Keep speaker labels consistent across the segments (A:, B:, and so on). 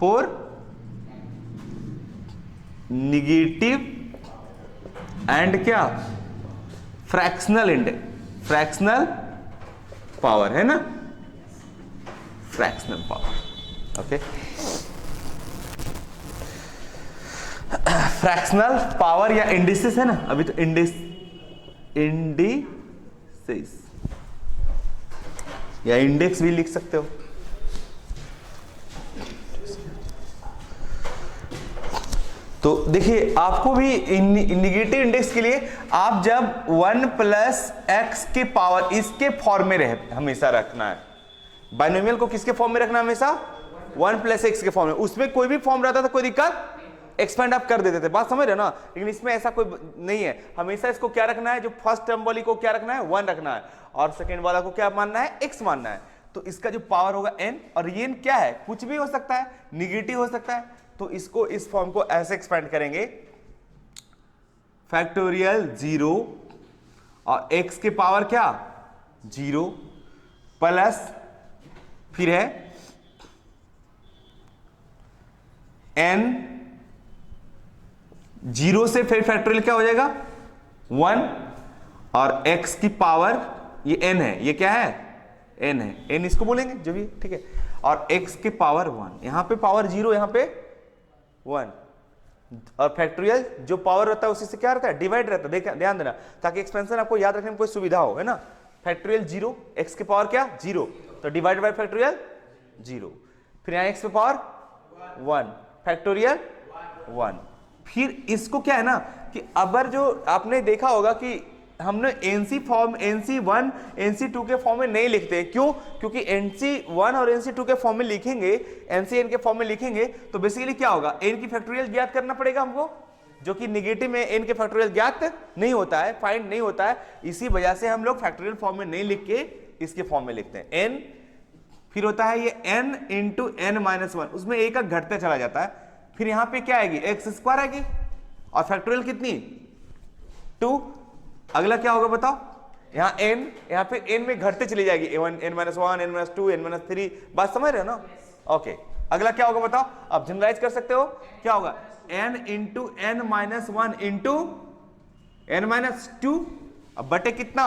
A: For negative and क्या, fractional index, fractional power है ना, fractional power. Okay, fractional power या इंडिसेस है ना, अभी तो इंडिसेस या इंडेक्स भी लिख सकते हो। तो देखिए आपको भी निगेटिव इंडेक्स के लिए आप जब 1 प्लस एक्स के पावर इसके फॉर्म में हमेशा रखना है। बाइनोमियल को किसके फॉर्म में रखना है हमेशा, 1 प्लस एक्स के फॉर्म में। उसमें कोई भी फॉर्म रहता था कोई दिक्कत, एक्सपेंड आप कर देते थे, बात समझ रहे हो ना। लेकिन इसमें ऐसा कोई नहीं है, हमेशा इसको क्या रखना है, जो फर्स्ट टर्म वाली को क्या रखना है 1 रखना है, और सेकेंड वाला को क्या मानना है, x मानना है। तो इसका जो पावर होगा n, और ये n क्या है, कुछ भी हो सकता है, निगेटिव हो सकता है। तो इसको इस फॉर्म को ऐसे एक्सपेंड करेंगे, फैक्टोरियल 0 और x के पावर क्या 0 प्लस फिर है n, 0 से फिर फैक्टोरियल क्या हो जाएगा 1, और x की पावर ये n है, ये क्या है n है, n इसको बोलेंगे जो भी, ठीक है। और x के पावर 1, यहां पे पावर 0, यहां पे 1, और फैक्टोरियल जो पावर रहता है उसी से क्या रहता है, डिवाइड रहता है। ध्यान देना ताकि एक्सपेंशन आपको याद रखने में कोई सुविधा हो, है ना। फैक्टोरियल 0, x के पावर क्या 0, तो डिवाइड बाय फैक्टोरियल 0, फिर यहां x के पावर 1, फैक्टोरियल 1। फिर इसको क्या है ना कि अगर जो आपने देखा होगा कि हमने NC फॉर्म, NC1 NC2 के फॉर्म में नहीं लिखते, क्यों, क्योंकि NC1 और NC2 के फॉर्म में लिखेंगे, NCN के फॉर्म में लिखेंगे तो बेसिकली क्या होगा, n की फैक्टोरियल ज्ञात करना पड़ेगा हमको, जो कि निगेटिव में n के फैक्टोरियल ज्ञात नहीं होता है, फाइंड नहीं होता है। इसी वजह से हम लोग फैक्टोरियल फॉर्म में नहीं लिख के इसके फॉर्म में लिखते हैं n। फिर होता है ये n इंटू n-1, उसमें एक घटते चला जाता है। फिर यहां पे क्या आएगी, x² आएगी, और फैक्टोरियल कितनी 2। अगला क्या होगा बताओ, यहां n, यहां पे n में घटते चली जाएगी, n-1 n-2 n-3, बात समझ रहे हो ना। ओके, अगला क्या होगा बताओ, अब जनरलाइज कर सकते हो, क्या होगा n into n-1 into n-2, अब बटे कितना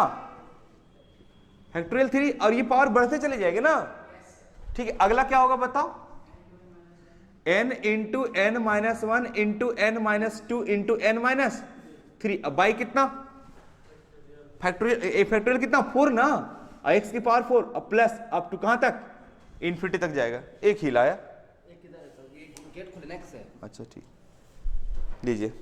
A: फैक्टोरियल 3, और ये पावर बढ़ते चले जाएगी ना, ठीक है। अगला क्या होगा बताओ, n into n-1 into n-2 into n-3, अब बाई कितना फैक्टोरियल कितना 4 ना, और x की पावर 4, अब प्लस अप टू कहां तक, इन्फिनिटी तक जाएगा। एक ही लाया, एक किधर गेट खुलने से, अच्छा ठीक, लीजिए।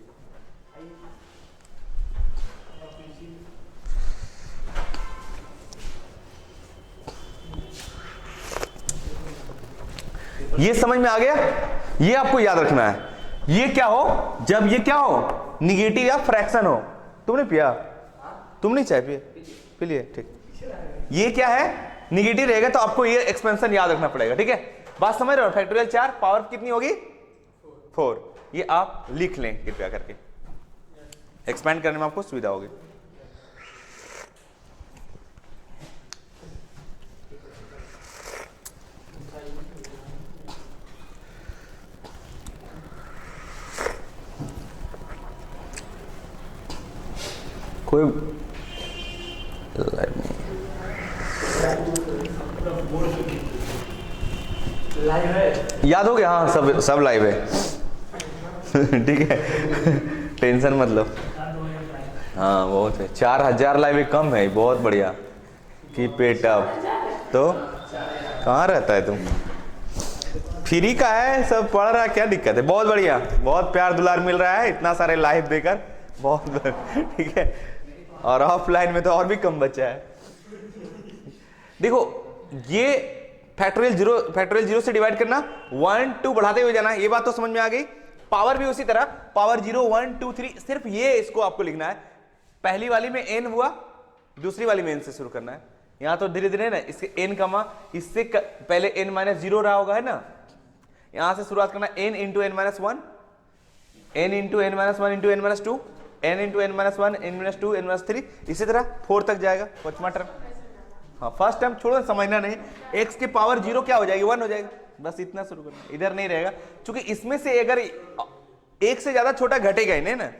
A: ये समझ में आ गया, ये आपको याद रखना है। ये क्या हो, जब ये क्या हो निगेटिव या फ्रैक्शन हो। तुमने पिया, तुम नहीं चाय पिए, पी लिए, ठीक। ये क्या है, निगेटिव रहेगा तो आपको ये एक्सपेंशन याद रखना पड़ेगा, ठीक है। बात समझ रहे हो, फैक्टोरियल 4 पावर कितनी होगी 4, ये आप लिख लें कृपया करके, एक्सपेंड करने में आपको सुविधा होगी। कोई लाइव है, याद हो गया, हाँ सब लाइव है ठीक है टेंशन मत लो। हाँ बहुत है, 4000 लाइव कम है, बहुत बढ़िया। की पेट अप, तो कहाँ रहता है तुम, फ्री का है, सब पढ़ रहा है, क्या दिक्कत है, बहुत बढ़िया, बहुत प्यार दुलार मिल रहा है इतना सारे लाइव देकर, बहुत ठीक है। और ऑफलाइन में तो और भी कम बचा है। देखो ये फैक्टोरियल 0 से डिवाइड करना, 1 2 बढ़ाते हुए जाना, ये बात तो समझ में आ गई। पावर भी उसी तरह, पावर 0 1 2 3, सिर्फ ये इसको आपको लिखना है। पहली वाली में n हुआ, दूसरी वाली में n से शुरू करना है। यहां तो धीरे धीरे ना इसके n कमा, इससे पहले n-0 रहा होगा, है ना। यहां से शुरुआत करना, n into n-1, n into n-1 into n-2, n into n-1 n-2 n-3, इसी तरह 4 तक जाएगा पांचवा टर्म। हाँ फर्स्ट टर्म छोड़ो, समझना नहीं, x के पावर 0 क्या हो जाएगी 1 हो जाएगी, बस इतना शुरू करना, इधर नहीं रहेगा, क्योंकि इसमें से अगर एक से ज्यादा छोटा घटेगा ही नहीं ना।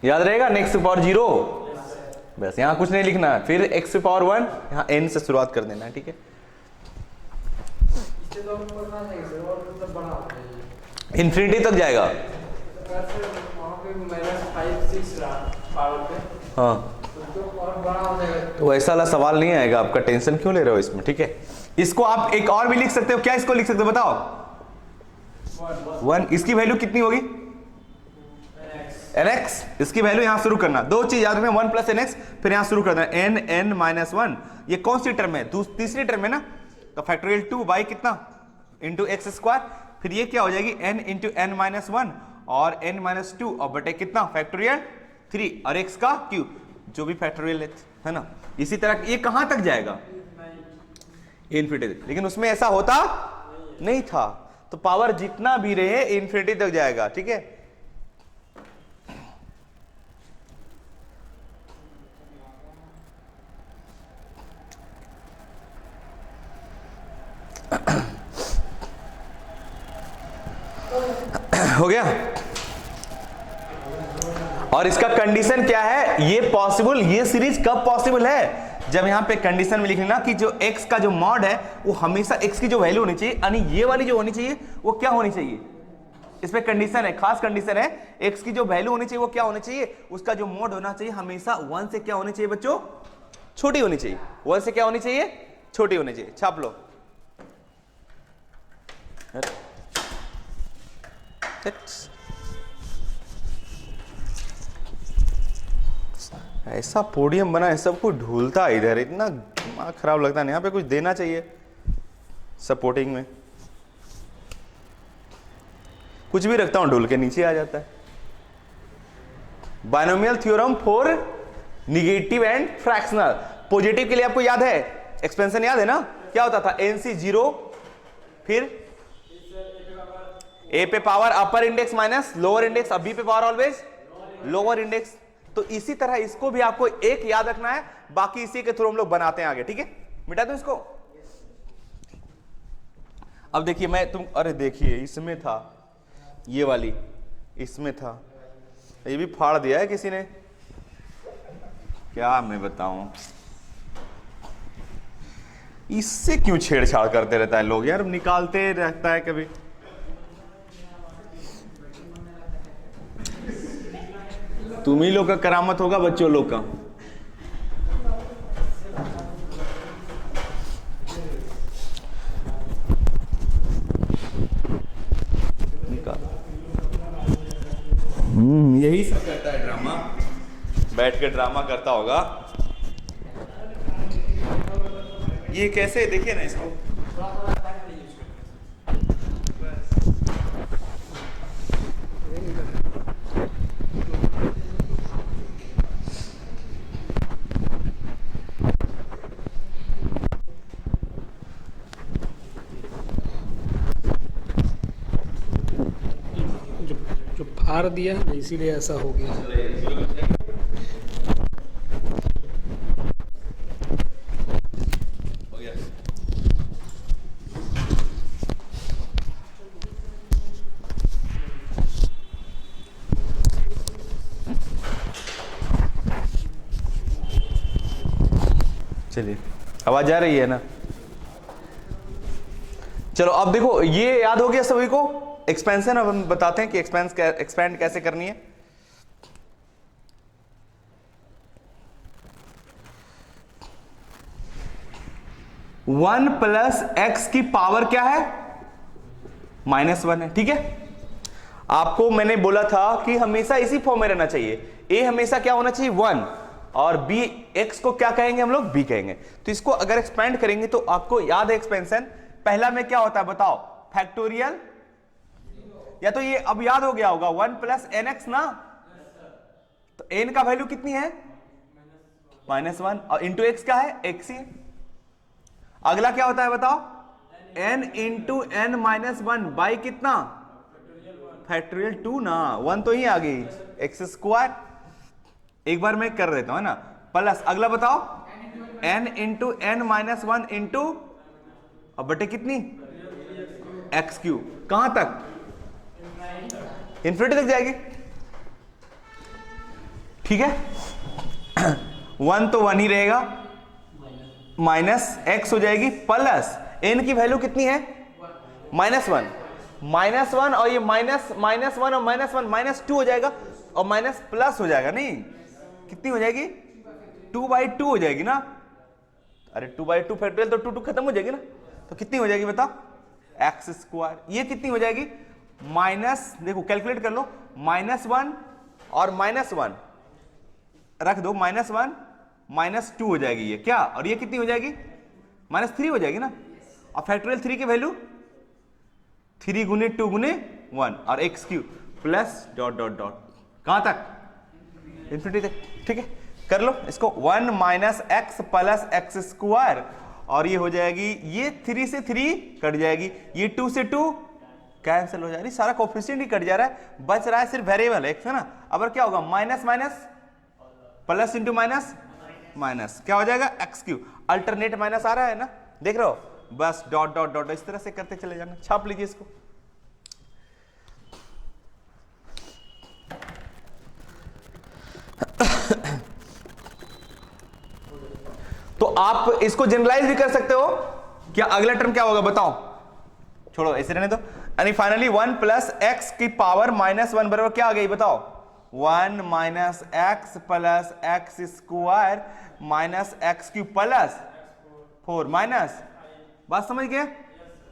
A: याद रहेगा नेक्स्ट पावर 0, बस यहां कुछ नहीं लिखना है। फिर x पावर 1, यहां n से शुरुआत कर देना है, ठीक है। इन्फिनिटी तक जाएगा। हाँ, तो ऐसा वाला सवाल नहीं आएगा आपका, टेंशन क्यों ले रहे हो इसमें, ठीक है। इसको आप एक और भी लिख सकते हो, क्या इसको लिख सकते हो बताओ, 1। इसकी वैल्यू कितनी होगी, nx। इसकी वैल्यू यहां शुरू करना, दो चीज याद रखना, 1 प्लस nx, फिर यहां शुरू कर देना n माइनस 1। ये कौन सी टर्म है, तीसरी टर्म है ना, तो फैक्टोरियल 2 बाई कितना इंटू एक्स स्क्वायर, फिर ये क्या हो जाएगी n इंटू n माइनस 1 और n माइनस 2 और बटे कितना फैक्टोरियल 3 और x का क्यूब, जो भी फैक्टोरियल है ना। इसी तरह ये कहां तक जाएगा, इन्फिनिटी, लेकिन उसमें ऐसा होता नहीं था, तो पावर जितना भी रहे इन्फिनिटी तक जाएगा, ठीक है। हो गया। और इसका कंडीशन क्या है, ये पॉसिबल, ये सीरीज कब पॉसिबल है, जब यहां पे कंडीशन में लिख लेना कि जो x का जो मॉड है वो हमेशा x की जो वैल्यू होनी चाहिए, यानी ये वाली जो होनी चाहिए वो क्या होनी चाहिए, इस पे कंडीशन है, खास कंडीशन है, x की जो वैल्यू होनी चाहिए वो क्या होनी चाहिए, उसका जो मॉड होना चाहिए हमेशा 1 से क्या होनी चाहिए बच्चों, छोटी होनी चाहिए। 1 से क्या होनी चाहिए, छोटी होनी चाहिए। छाप लो। ऐसा पोडियम बना है, सबको ढूलता है इधर, इतना दिमाग खराब लगता है। यहाँ पे कुछ देना चाहिए सपोर्टिंग में, कुछ भी रखता हूं ढूल के नीचे आ जाता है। Binomial theorem for negative and fractional. Positive के लिए आपको याद है, एक्सपेंशन याद है ना, क्या होता था, NC 0, फिर A पे पावर अपर इंडेक्स माइनस लोअर इंडेक्स, अब B पे पावर ऑलवेज लोअर इंडेक्स। तो इसी तरह इसको भी आपको एक याद रखना है, बाकी इसी के थ्रू हम लोग बनाते हैं आगे, ठीक है। मिटा दो इसको। अब देखिए अरे देखिए इसमें था, ये वाली इसमें था, ये भी फाड़ दिया है किसी ने, क्या मैं बताऊं, इससे क्यों छेड़छाड़ करते रहता है लोग यार, निकालते रहता है कभी। तुम ही लोग का करामत होगा, बच्चों लोग का। यही सब करता है ड्रामा, बैठ के ड्रामा करता होगा। ये कैसे, देखिए ना इसको,
B: फाड़ दिया इसीलिए ऐसा हो गया।
A: चलिए, आवाज आ रही है ना। चलो अब देखो, ये याद हो गया सभी को एक्सपेंशन। अब हम बताते हैं कि एक्सपेंड कैसे करनी है। वन प्लस एक्स की पावर क्या है, -1 है, ठीक है। आपको मैंने बोला था कि हमेशा इसी फॉर्म में रहना चाहिए, ए हमेशा क्या होना चाहिए 1 और बी, एक्स को क्या कहेंगे हम लोग, बी कहेंगे। तो इसको अगर एक्सपेंड करेंगे तो आपको याद है एक्सपेंशन पहला में क्या होता है बताओ, फैक्टोरियल, या तो ये अब याद हो गया होगा 1 प्लस एन एक्स ना, तो एन का वैल्यू कितनी है -1 और इंटू एक्स क्या है एक्स ही। अगला क्या होता है बताओ, n इंटू n -1 बाई कितना फैक्टोरियल 2 ना, 1 तो ही आ गई, एक्स स्क्वायर। एक बार मैं कर देता हूं, है ना, प्लस अगला बताओ n into N minus 1 into, अब बटे कितनी, एक्स क्यूब। कहां तक, इन्फिनिटी तक जाएगी, ठीक है। 1 तो 1 ही रहेगा, माइनस एक्स हो जाएगी, प्लस n की वैल्यू कितनी है, -1, -1 और ये -1 और -1 -2 हो जाएगा, और माइनस प्लस हो जाएगा, नहीं कितनी हो जाएगी, 2/2 हो जाएगी ना। अरे 2/2 फैक्टोरियल तो 2 खत्म हो जाएगी ना, तो कितनी हो जाएगी बताओ, एक्स स्क्वायर। ये कितनी हो जाएगी, माइनस, देखो कैलकुलेट कर लो, -1 और -1 रख दो, -1 -2 हो जाएगी ये क्या, और ये कितनी हो जाएगी, -3 हो जाएगी ना। और फैक्टोरियल 3 की वैल्यू 3 गुने 2 गुने 1 और x cube plus dot dot dot, कहां तक, इन्फिनिटी तक, ठीक है। कर लो इसको, 1 minus x plus x square, और ये हो जाएगी, ये 3 से 3 कट जाएगी, ये 2 से 2 कैंसिल हो जाएगी, सारा कोफिशिएंट ही कट जा रहा है, बच रहा है सिर्फ वेरिएबल एक्स, है ना। अब क्या होगा, minus minus plus into minus minus, क्या हो जाएगा, एक्स क्यूब। अल्टरनेट माइनस आ रहा है ना, देख रहे हो, बस डॉट डॉट डॉट इस तरह से करते चले जाना। छाप लीजिए इसको, तो आप इसको जनरलाइज भी कर सकते हो। क्या अगला टर्म क्या होगा बताओ, छोड़ो ऐसे रहने दो। यानी फाइनली 1 प्लस एक्स की पावर -1 बराबर क्या आ गई बताओ, 1 minus x plus x square minus x cube plus 4 minus, बात समझ गए,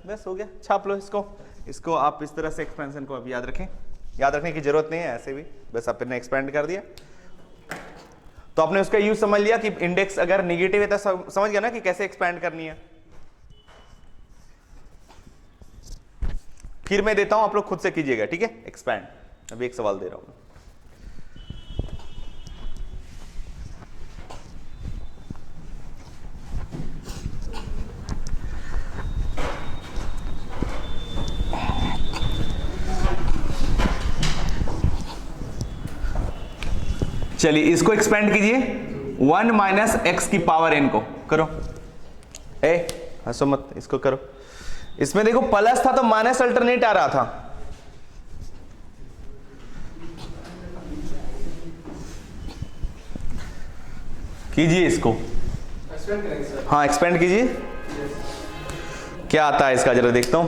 A: बस हो गया। छाप लो इसको आप इस तरह से एक्सपेंशन को अब याद रखें, याद रखने की जरूरत नहीं है, ऐसे भी बस आपने एक्सपेंड कर दिया तो आपने उसका यूज समझ लिया कि इंडेक्स अगर निगेटिव है तो समझ गया ना कि कैसे एक्सपेंड करनी है। फिर मैं देता हूं, आप लोग खुद से कीजिएगा, ठीक है, एक्सपेंड। अभी एक सवाल दे रहा हूं, चलिए इसको एक्सपेंड कीजिए, 1 माइनस एक्स की पावर n को करो, हंसो मत, इसको करो। इसमें देखो प्लस था तो माइनस अल्टरनेट आ रहा था, कीजिए इसको, हाँ एक्सपेंड कीजिए, क्या आता है इसका जरा देखता हूं।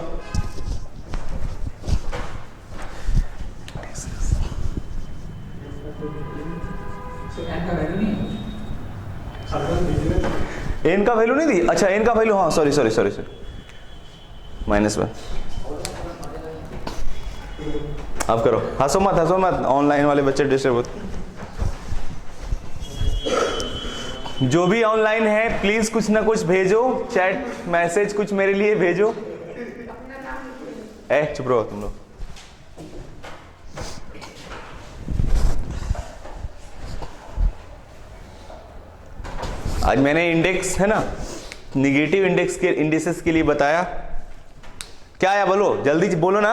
A: एन का वैल्यू नहीं दी, अच्छा एन का वैल्यू, हाँ सॉरी -1। आप करो, हंसो मत, ऑनलाइन वाले बच्चे डिस्टर्ब होते। जो भी ऑनलाइन है प्लीज कुछ ना कुछ भेजो, चैट मैसेज कुछ मेरे लिए भेजो। चुप रहो तुम लोग। आज मैंने इंडेक्स है ना, निगेटिव इंडेक्स के इंडिसेस के लिए बताया, क्या आया बोलो, जल्दी बोलो ना,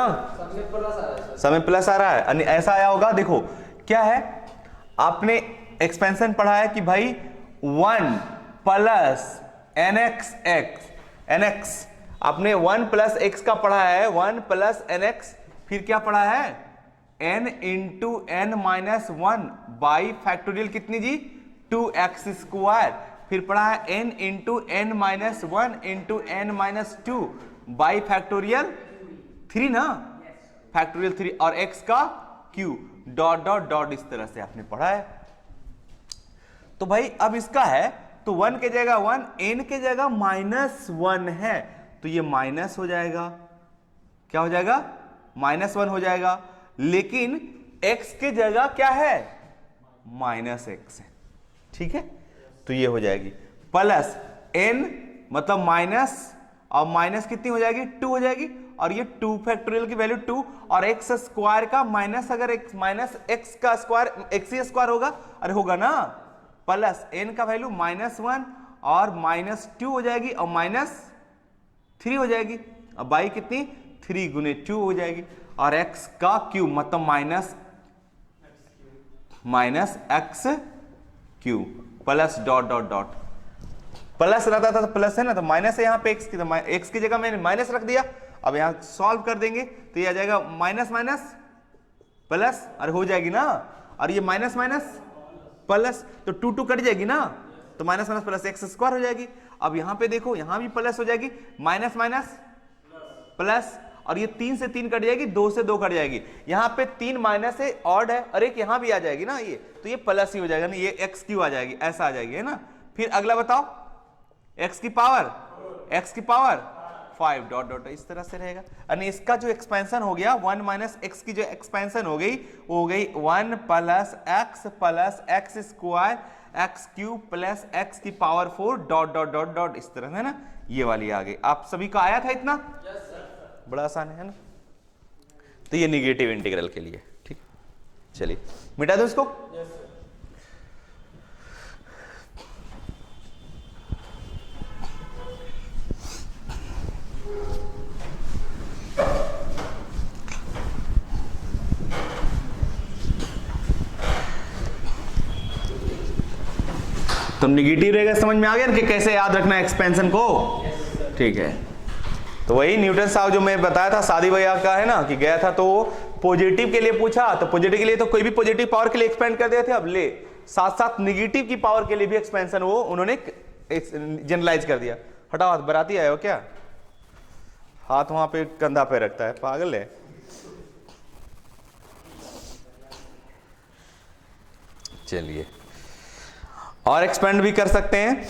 A: समय प्लस आ रहा है, ऐसा आया होगा। देखो क्या है, आपने एक्सपेंशन पढ़ा है कि भाई 1 प्लस nx, आपने 1 प्लस एक्स का पढ़ा है, 1 प्लस nx, फिर क्या पढ़ा है, n into n minus 1 by factorial कितनी जी, 2x स्क्वायर, फिर पढ़ा है n into n minus 1 into n minus 2 by factorial 3 ना, फैक्टोरियल 3 और x का क्यूब डॉट डॉट डॉट, इस तरह से आपने पढ़ा है। तो भाई अब इसका है तो 1 के जगह 1, n के जगह -1 है तो ये माइनस हो जाएगा, क्या हो जाएगा, -1 हो जाएगा, लेकिन x के जगह क्या है, -x है, ठीक है। तो ये हो जाएगी प्लस n मतलब माइनस, और माइनस कितनी हो जाएगी, 2 हो जाएगी, और ये 2 फैक्टोरियल की वैल्यू 2, और x स्क्वायर का माइनस, अगर x माइनस x का स्क्वायर x ही स्क्वायर होगा, अरे होगा ना, प्लस n का वैल्यू -1 और -2 हो जाएगी और -3 हो जाएगी, अब बाई कितनी 3 गुने 2 हो जाएगी, और x का क्यूब मतलब minus x cube plus dot dot dot, plus रहता था तो प्लस है ना, तो माइनस है यहाँ पे x की, तो x की जगह मैंने माइनस रख दिया। अब यहाँ सॉल्व कर देंगे तो ये आ जाएगा माइनस माइनस प्लस, अरे हो जाएगी ना, और ये माइनस माइनस प्लस, तो 2 2 कट जाएगी ना, तो minus minus plus x square हो जाएगी। अब यहाँ पे देखो यहाँ भी प्लस हो जाएगी, माइनस माइनस प्लस, और ये 3 से 3 कट जाएगी, 2 से 2 कट जाएगी। यहाँ पे 3 माइनस है, ऑड है, और एक यहाँ भी आ जाएगी ना ये, तो ये प्लस ही हो जाएगा ना, ये एक्स क्यू आ जाएगी, ऐसा आ जाएगी है ना। फिर अगला बताओ, एक्स की पावर 5 डॉट डॉट इस तरह से रहेगा। यानी इसका जो एक्सपेंशन हो गया 1 माइनस एक्स की जो एक्सपेंशन हो गई वो हो गई 1 plus x square x cube plus x की power 4 dot dot dot dot इस तरह है ना, ये वाली आ गई। आप सभी का आया था इतना? बड़ा आसान है ना। तो ये निगेटिव इंटीग्रल के लिए, ठीक, चलिए मिटा दो इसको। तो निगेटिव रहेगा, समझ में आ गया कि कैसे याद रखना है एक्सपेंशन को, ठीक है। तो वही न्यूटन साहब जो मैं बताया था शादी भैया का है ना, कि गया था तो पॉजिटिव के लिए पूछा, तो पॉजिटिव के लिए तो कोई भी पॉजिटिव पावर के लिए एक्सपेंड कर दिए थे, अब ले साथ साथ निगेटिव की पावर के लिए भी एक्सपेंशन वो उन्होंने जनरलाइज कर दिया। हटाओ हाथ, बराती आए हो क्या? हाथ वहां पे कंधा पे रखता है, पागल है। चलिए और एक्सपेंड भी कर सकते हैं।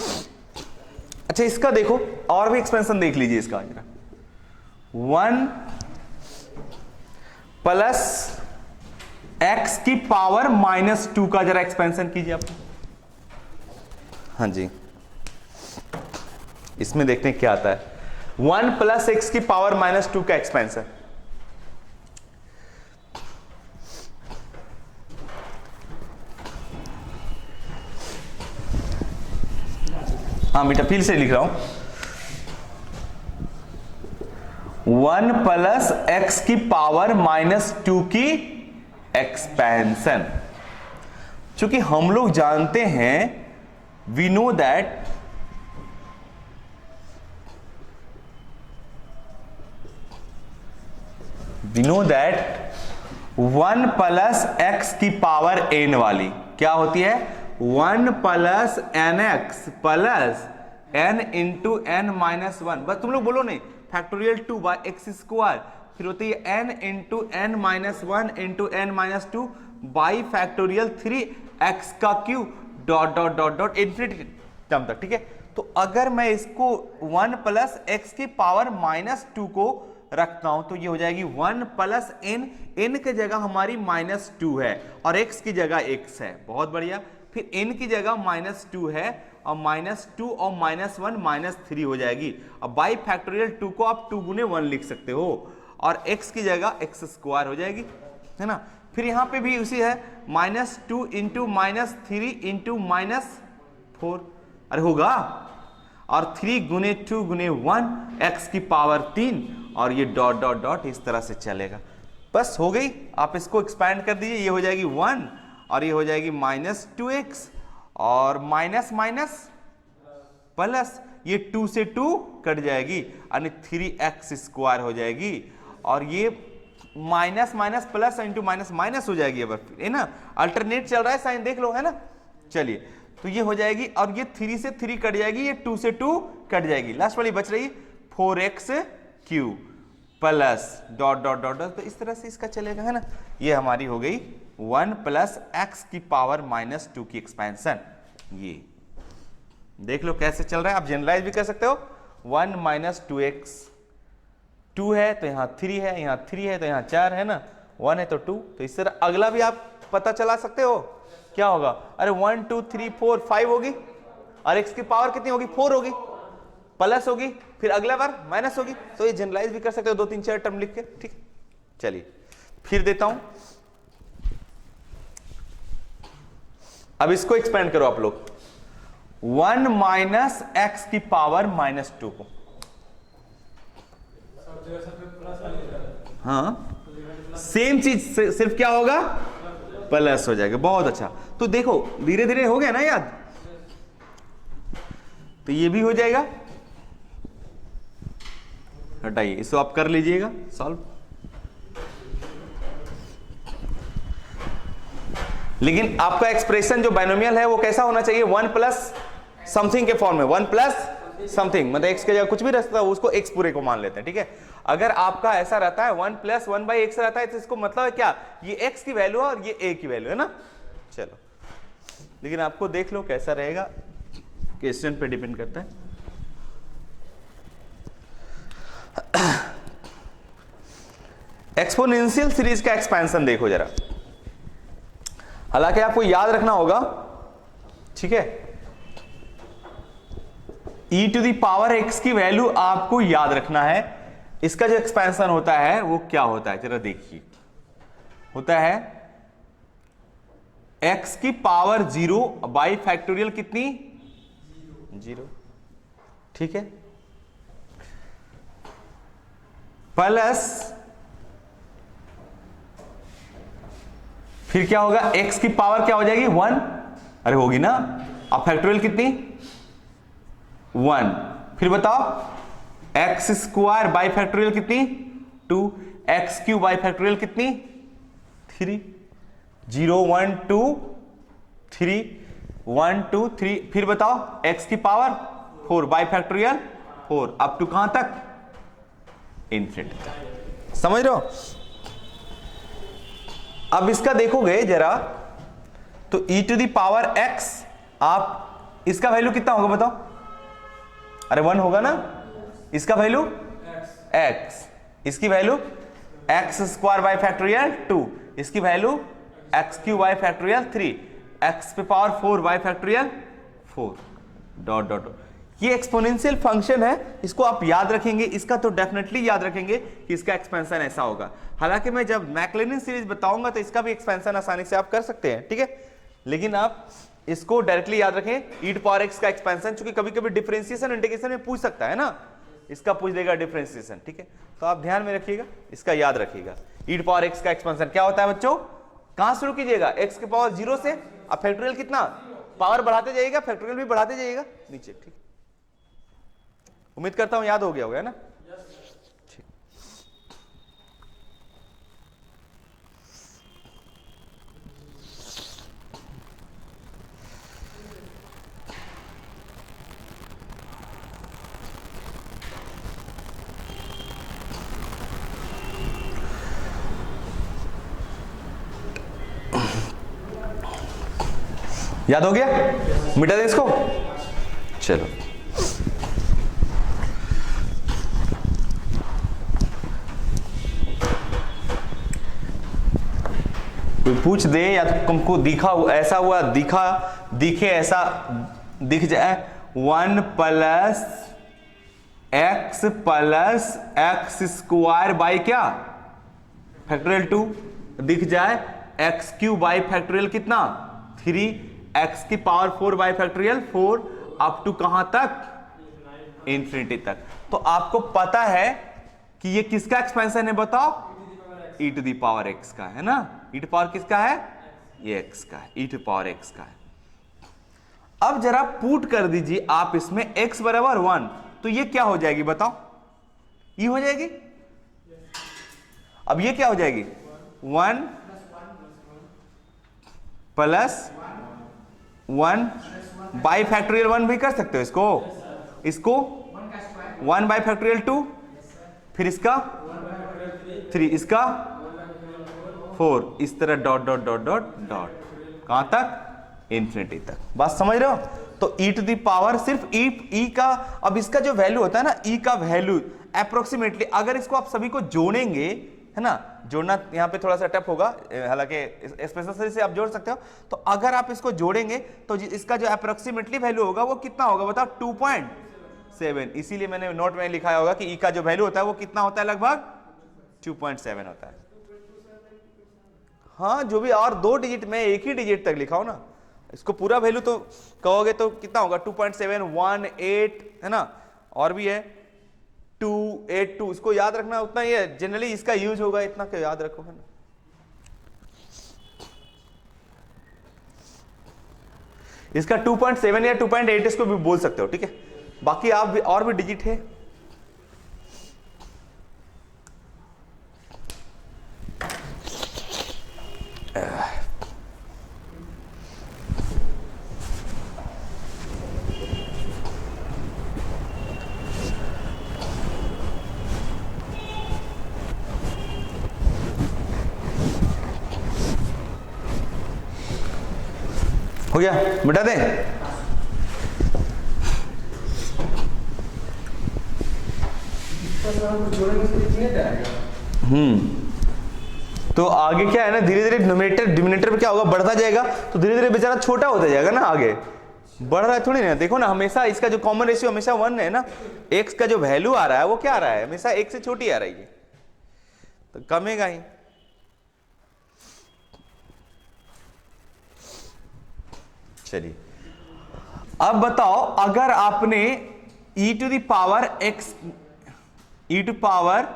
A: अच्छा इसका देखो और भी एक्सपेंशन देख लीजिए इसका, 1 प्लस एक्स की पावर -2 का जरा एक्सपेंशन कीजिए आप। हाँ जी, इसमें देखते हैं क्या आता है। 1 प्लस एक्स की पावर -2 का एक्सपेंशन, हाँ बेटा फिर से लिख रहा हूं, 1 प्लस एक्स की पावर -2 की एक्सपेंशन। चूंकि हम लोग जानते हैं, we know that we know that 1 plus x की पावर n वाली क्या होती है? 1 plus N X plus n into n minus 1। बस तुम लोग बोलो नहीं, फैक्टोरियल 2 बाय एक्स स्क्वायर, फिर होती है n into n minus 1 into n minus 2 by factorial 3 x का cube dot dot dot dot infinity term तक, ठीक है। तो अगर मैं इसको 1 प्लस एक्स की पावर -2 को रखता हूं तो ये हो जाएगी 1 प्लस n की जगह हमारी -2 है और x की जगह x है, बहुत बढ़िया। फिर n की जगह -2 है और -2 और -1 -3 हो जाएगी। अब बाई फैक्टोरियल 2 को आप 2 गुने 1 लिख सकते हो और x की जगह x स्क्वायर हो जाएगी, है ना। फिर यहां पे भी उसी है, -2 इंटू -3 इंटू -4, अरे होगा, और 3 गुने 2 गुने 1 x की पावर 3 और ये डॉट डॉट डॉट इस तरह से चलेगा। बस हो गई। आप इसको एक्सपैंड कर दीजिए, ये हो जाएगी 1 और ये हो जाएगी -2x और माइनस माइनस प्लस, ये 2 से 2 कट जाएगी यानी 3x स्क्वायर हो जाएगी और ये minus minus plus into minus minus हो जाएगी, अब है ना, अल्टरनेट चल रहा है साइन, देख लो, है ना। चलिए तो ये हो जाएगी और ये 3 से 3 कट जाएगी, ये 2 से 2 कट जाएगी, लास्ट वाली बच रही 4x cube plus dot dot dot dot, तो इस तरह से इसका चलेगा, है ना। ये हमारी हो गई 1 प्लस एक्स की पावर -2 की एक्सपेंशन। ये देख लो कैसे चल रहा है, आप जनरलाइज भी कर सकते हो। 1 माइनस 2x, 2 है तो यहाँ 3 है, यहाँ 3 है तो यहाँ 4 है ना, 1 है तो 2, तो इस तरह अगला भी आप पता चला सकते हो। क्या होगा, अरे 1 2 3 4 5 होगी और x की पावर कितनी होगी, 4 होगी, प्लस होगी, फिर अगला बार माइनस होगी, तो ये जनरलाइज भी कर सकते हो 2 3 4 टर्म लिख के, ठीक। चलिए फिर देता हूं, अब इसको एक्सपेंड करो आप लोग, 1 माइनस एक्स की पावर -2 को, हाँ सेम चीज सिर्फ क्या होगा, प्लस हो जाएगा। बहुत अच्छा, तो देखो धीरे धीरे हो गया ना याद, तो ये भी हो जाएगा। हटाइए इसको, आप कर लीजिएगा सॉल्व। लेकिन आपका एक्सप्रेशन जो बाइनोमियल है वो कैसा होना चाहिए, 1 प्लस समथिंग के फॉर्म में, 1 प्लस समथिंग, मतलब x के जगह कुछ भी रहता है उसको x पूरे को मान लेते हैं, ठीक है। अगर आपका ऐसा रहता है 1 प्लस 1/x रहता है तो इसको मतलब है क्या, ये x की वैल्यू और ये a की वैल्यू है ना। चलो, लेकिन आपको देख लो कैसा रहेगा, क्वेश्चन पे डिपेंड करता है। एक्सपोनेंशियल सीरीज का एक्सपेंशन देखो जरा, हालांकि आपको याद रखना होगा, ठीक है, e to the power x की वैल्यू आपको याद रखना है। इसका जो एक्सपेंशन होता है वो क्या होता है, जरा देखिए, होता है x की पावर 0 बाई फैक्टोरियल कितनी, 0, ठीक है, प्लस फिर क्या होगा, x की पावर क्या हो जाएगी 1, अरे होगी ना, अब फैक्टोरियल कितनी 1, फिर बताओ एक्स स्क्वायर बाई फैक्टोरियल कितनी 2, एक्स क्यूब बाई फैक्टोरियल कितनी 3, 0 1 2 3 1 2 3, फिर बताओ x की power 4 by factorial 4, up to कहां तक, इन्फिनिटी तक। समझ रहे हो। अब इसका देखोगे जरा, तो e to the power x, आप इसका वैल्यू कितना होगा बताओ, अरे 1 होगा ना, इसका वैल्यू x, इसकी value x square by factorial 2, इसकी value x cube by factorial 3, x पे power 4 by factorial 4, dot dot. ये एक्सपोनेंशियल फंक्शन है, इसको आप याद रखेंगे, इसका तो डेफिनेटली याद रखेंगे कि इसका एक्सपेंशन ऐसा होगा। हालांकि मैं जब मैक्लेरिन सीरीज बताऊंगा तो इसका भी एक्सपेंशन आसानी से आप कर सकते हैं, ठीक है, लेकिन आप इसको डायरेक्टली याद रखें, e टू पावर x का एक्सपेंशन, चूंकि कभी कभी डिफरेंशिएशन इंटीग्रेशन में पूछ सकता है ना, इसका पूछ देगा डिफरेंशिएशन, ठीक है, तो आप ध्यान में रखिएगा, इसका याद रखिएगा। e टू पावर x का एक्सपेंशन क्या होता है बच्चों, कहां शुरू कीजिएगा, x की पावर 0 से, अब फैक्टोरियल कितना, पावर बढ़ाते जाइएगा, फैक्टोरियल भी बढ़ाते जाइएगा नीचे, ठीक। उम्मीद करता हूं याद हो गया होगा ना। याद हो गया, मिटा दें इसको, चलो। कोई पूछ दे या तो तुमको दिखा ऐसा हुआ, दिखे ऐसा दिख जाए 1 प्लस एक्स स्क्वायर बाई क्या फैक्टोरियल 2, दिख जाए एक्स क्यूब बाई फैक्टोरियल कितना 3, एक्स की power 4 by factorial 4, up to कहां तक, इंफिनिटी तक। तो आपको पता है कि ये किसका एक्सपेंशन है बताओ, e to the power x का है ना, e टू पावर किसका है, ये x का है, e टू पावर x का है। अब जरा पुट कर दीजिए आप इसमें x बराबर 1, तो ये क्या हो जाएगी बताओ, ये हो जाएगी। अब ये क्या हो जाएगी 1 प्लस 1 बाई फैक्टोरियल 1 भी कर सकते हो इसको 1 बाई फैक्टोरियल 2, फिर इसका 3, इसका 4, इस तरह dot dot dot dot dot कहां तक, इन्फिनिटी तक। बात समझ रहे हो। तो e टू दी पावर सिर्फ e का, अब इसका जो वैल्यू होता है ना, e का वैल्यू अप्रोक्सीमेटली, अगर इसको आप सभी को जोड़ेंगे, है ना, जोड़ना यहाँ पे थोड़ा सा टफ होगा, हालांकि स्पेशल सीरीज से आप जोड़ सकते हो। तो अगर आप इसको जोड़ेंगे तो इसका जो अप्रोक्सीमेटली वैल्यू होगा वो कितना होगा बताओ, 2.7। इसीलिए मैंने नोट में लिखाया होगा कि e का जो वैल्यू होता है वो कितना होता है, लगभग 2.7 होता है। हाँ, जो भी और 2 डिजिट में एक ही डिजिट तक लिखा हो ना, इसको पूरा वैल्यू तो कहोगे तो कितना होगा 2.718, है ना, और भी है 282, इसको याद रखना उतना ही है, जनरली इसका यूज होगा, इतना क्या याद रखो, है ना। इसका 2.7 या 2.8 इसको भी बोल सकते हो, ठीक है। बाकी आप भी और भी डिजिट है। हो गया, मिटा दें। तो आगे क्या है ना, धीरे धीरे न्यूमरेटर डिनोमिनेटर पे क्या होगा, बढ़ता जाएगा, तो धीरे धीरे बेचारा छोटा होता जाएगा ना, आगे बढ़ रहा है थोड़ी ना। देखो ना, हमेशा इसका जो कॉमन रेशियो हमेशा 1 है ना, x का जो वैल्यू आ रहा है वो क्या आ रहा है, हमेशा 1 से छोटी आ रही है, तो कमेगा ही। चलिए अब बताओ, अगर आपने e to the power x, e to power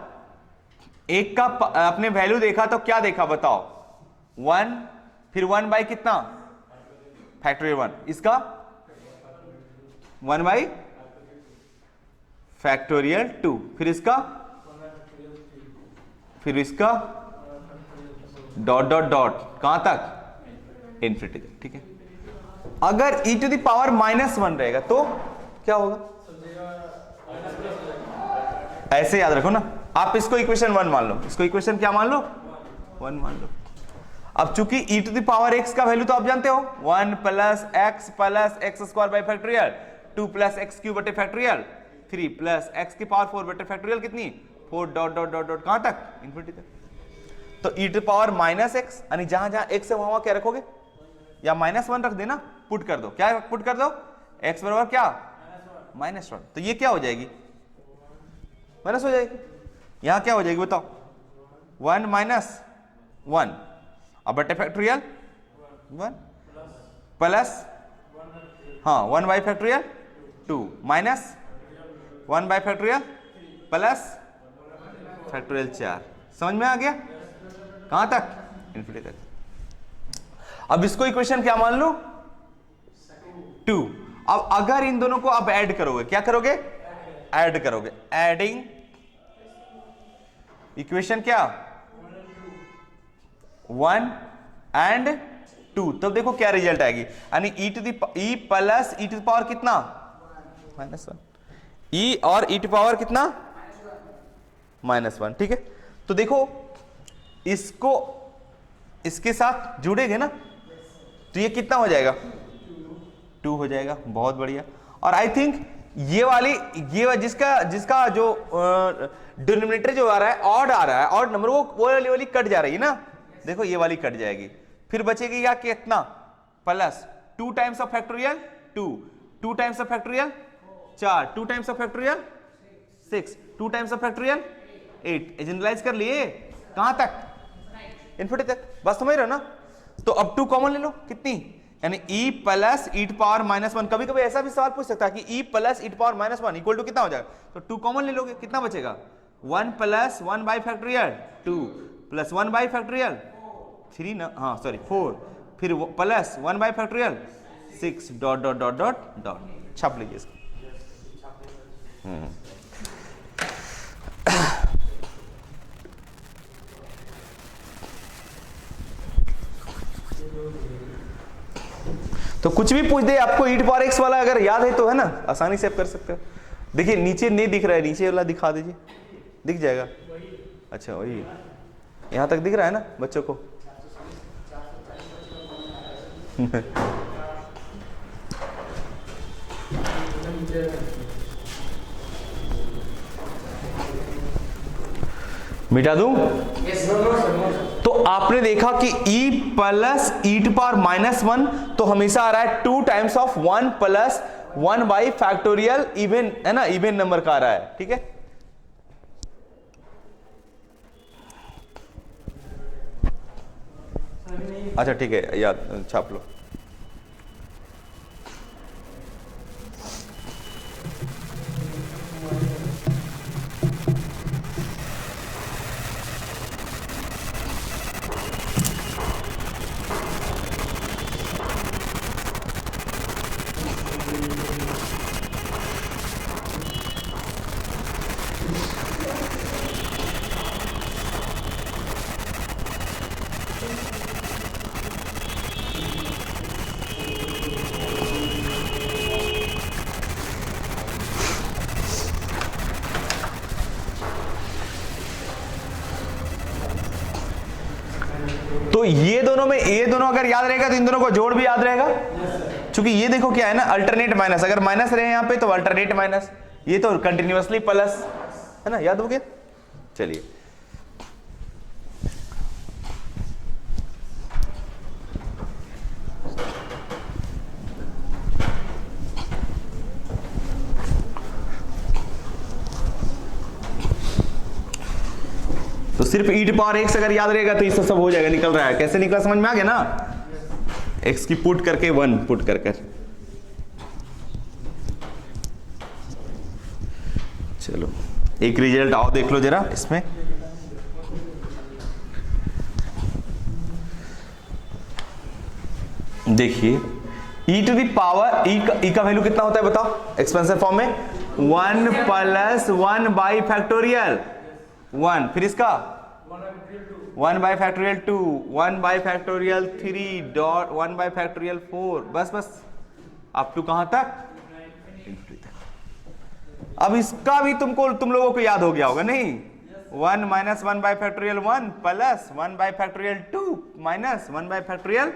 A: 1 का आपने वैल्यू देखा तो क्या देखा बताओ, 1, फिर 1 बाई कितना, फैक्टोरियल 1, इसका 1 बाई फैक्टोरियल 2, फिर इसका, फिर इसका डॉट डॉट डॉट कहां तक, इन्फिनिटी तक, ठीक है। अगर e टू द पावर -1 रहेगा तो क्या होगा, ऐसे याद रखो ना, आप इसको इक्वेशन 1 मान लो, इसको इक्वेशन क्या मान लो, 1 मान लो। अब चूंकि e to the power x का वैल्यू तो आप जानते हो, 1 plus x square by factorial, 2 plus X cube बटे फैक्टोरियल, 3 प्लस एक्स की पावर 4 बटे फैक्टोरियल कितनी, 4 डॉट डॉट डॉट डॉट कहां तक, इन्फिनिटी तक। तो e to the power -x, यानी जहां जहां x है वहां क्या रखोगे, या -1 रख देना, पुट कर दो, क्या पुट कर दो, x बराबर क्या, -1, तो ये क्या हो जाएगी, माइनस हो जाएगी। यहां क्या हो जाएगी बताओ, 1 - 1, अब बटे फैक्टोरियल 1 प्लस, हाँ 1 by factorial 2 minus 1 by factorial plus factorial 4, समझ में आ गया, कहां तक, इन्फिनिटी तक। अब इसको इक्वेशन क्या मान लो, 2। अब अगर इन दोनों को आप ऐड करोगे, क्या करोगे, ऐड करोगे, एडिंग इक्वेशन क्या, 1 एंड 2, तब देखो क्या रिजल्ट आएगी, यानी e plus e to the power कितना, -1, e और e टू पावर कितना, -1, ठीक है। तो देखो इसको इसके साथ जुड़ेगे ना, तो ये कितना हो जाएगा, 2 हो जाएगा, बहुत बढ़िया। और आई थिंक ये वाली, ये जिसका जो डिनोमिनेटर जो आ रहा है, ऑड आ रहा है, ऑड नंबर, वो वाली कट जा रही है ना, देखो ये वाली कट जाएगी, फिर बचेगी क्या, कितना, plus 2 times of factorial 2 times of factorial 4, 2 times of factorial 6, 2 times of factorial 8, generalise कर लिए, कहां तक, इन्फिनिटी तक, बस समझ रहे हो ना। तो अब 2 कॉमन ले लो, कितनी, यानी e plus e to power -1, कभी कभी ऐसा भी सवाल पूछ सकता है कि e plus e to power -1 equal to कितना हो जाएगा, तो 2 कॉमन ले लोगे, कितना बचेगा, 1 plus 1 by factorial 2 plus 1 by factorial 3 ना, हाँ सॉरी 4, फिर plus 1 by factorial 6 dot dot dot dot dot, छाप लीजिए इसको। तो कुछ भी पूछ दे आपको, e टू पावर x वाला अगर याद है तो है ना, आसानी से आप कर सकते हो। देखिए नीचे नहीं दिख रहा है, नीचे वाला दिखा दीजिए, दिख जाएगा, अच्छा वही यहां तक दिख रहा है ना बच्चों को। मिटा दूं? तो आपने देखा कि e plus e to power -1 तो हमेशा आ रहा है 2 times of 1 plus 1 by factorial, even है ना, इवन नंबर का आ रहा है, ठीक है। अच्छा ठीक है, याद छाप लो। तो ये दोनों में ये दोनों अगर याद रहेगा तो इन दोनों को जोड़ भी याद रहेगा, क्योंकि ये देखो क्या है ना, अल्टरनेट माइनस, अगर माइनस रहे यहां पे तो अल्टरनेट माइनस, ये तो कंटिन्यूअसली प्लस है ना, याद हो गया। चलिए तो सिर्फ e टू पावर x अगर याद रहेगा तो इससे सब हो जाएगा, निकल रहा है। कैसे निकला समझ में आ गया ना, x की पुट करके 1 पुट कर कर। चलो एक रिजल्ट आओ देख लो जरा इसमें। देखिए e to the power e का वैल्यू कितना होता है बताओ एक्सपेंशन फॉर्म में, 1 प्लस 1 बाई फैक्टोरियल 1, फिर इसका 1 by factorial 2, 1 by factorial 3 dot 1 by factorial 4, बस अप टू कहां तक, अब इसका भी तुम लोगों को याद हो गया होगा नहीं, 1 minus 1 by factorial 1 plus 1 by factorial 2 minus 1 by factorial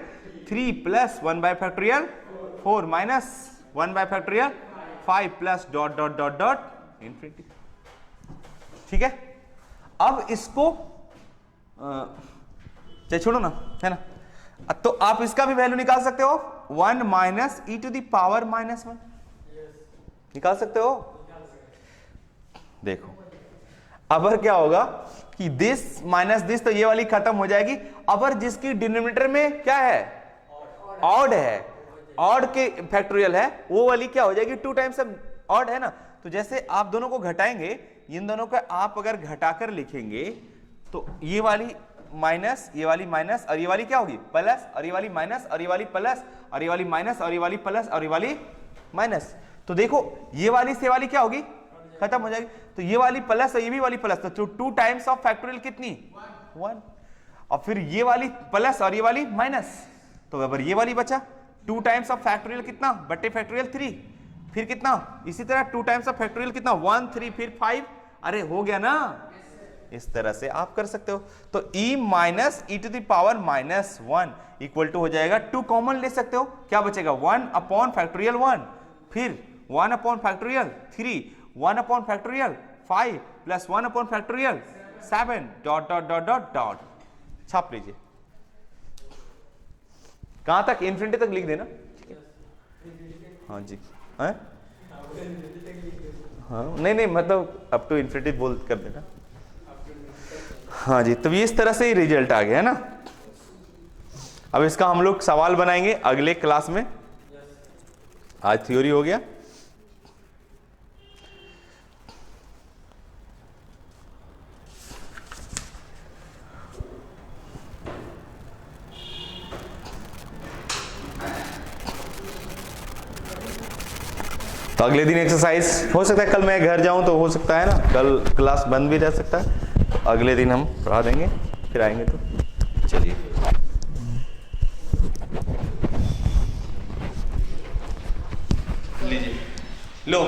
A: 3 plus 1 by factorial 4 minus 1 by factorial 5 plus dot dot dot dot infinity. ठीक है, अब इसको चाहे छोड़ो ना, है ना, तो आप इसका भी वैल्यू निकाल सकते हो, 1 minus e to the power minus 1 निकाल सकते हो। देखो अब क्या होगा कि दिस माइनस दिस, तो ये वाली खत्म हो जाएगी। अब जिसकी डिनोमिनेटर में क्या है, ऑड है, ऑड के फैक्टोरियल है, वो वाली क्या हो जाएगी 2 टाइम्स ऑड है ना। तो जैसे आप दोनों को घटाएंगे, इन दोनों का आप अगर घटाकर लिखेंगे तो ये वाली माइनस, ये वाली माइनस, और ये वाली क्या होगी प्लस, और ये वाली माइनस, और ये वाली प्लस, और ये वाली माइनस, और ये वाली प्लस, और ये वाली माइनस। तो देखो ये वाली से वाली क्या होगी, खत्म हो जाएगी। तो ये वाली प्लस और ये भी वाली प्लस, तो 2 टाइम्स ऑफ फैक्टोरियल कितनी 1, और फिर ये वाली प्लस और ये वाली माइनस, तो अगर ये वाली बचा 2 टाइम्स ऑफ फैक्टोरियल कितना बटे फैक्टोरियल 3, फिर कितना इसी तरह 2 टाइम्स ऑफ फैक्टोरियल कितना 1 3 फिर 5, अरे हो गया ना। इस तरह से आप कर सकते हो। तो e minus e to the power minus 1 equal to हो जाएगा, 2 कॉमन ले सकते हो, क्या बचेगा 1 अपॉन फैक्टोरियल 1, फिर 1 upon factorial 3, 1 upon factorial 5 plus 1 upon factorial 7 dot dot dot dot dot. छाप लीजिए, कहां तक, इन्फिनिटी तक लिख देना। हाँ जी, हाँ नहीं मतलब अप टू इन्फिनिटी बोल कर देना। हाँ जी, तो ये इस तरह से ही रिजल्ट आ गया है ना। अब इसका हम लोग सवाल बनाएंगे अगले क्लास में। आज थ्योरी हो गया। तो अगले दिन एक्सरसाइज हो सकता है, कल मैं घर जाऊं तो हो सकता है ना, कल क्लास बंद भी रह सकता है, तो अगले दिन हम पढ़ा देंगे, फिर आएंगे। तो चलिए, लीजिए लो।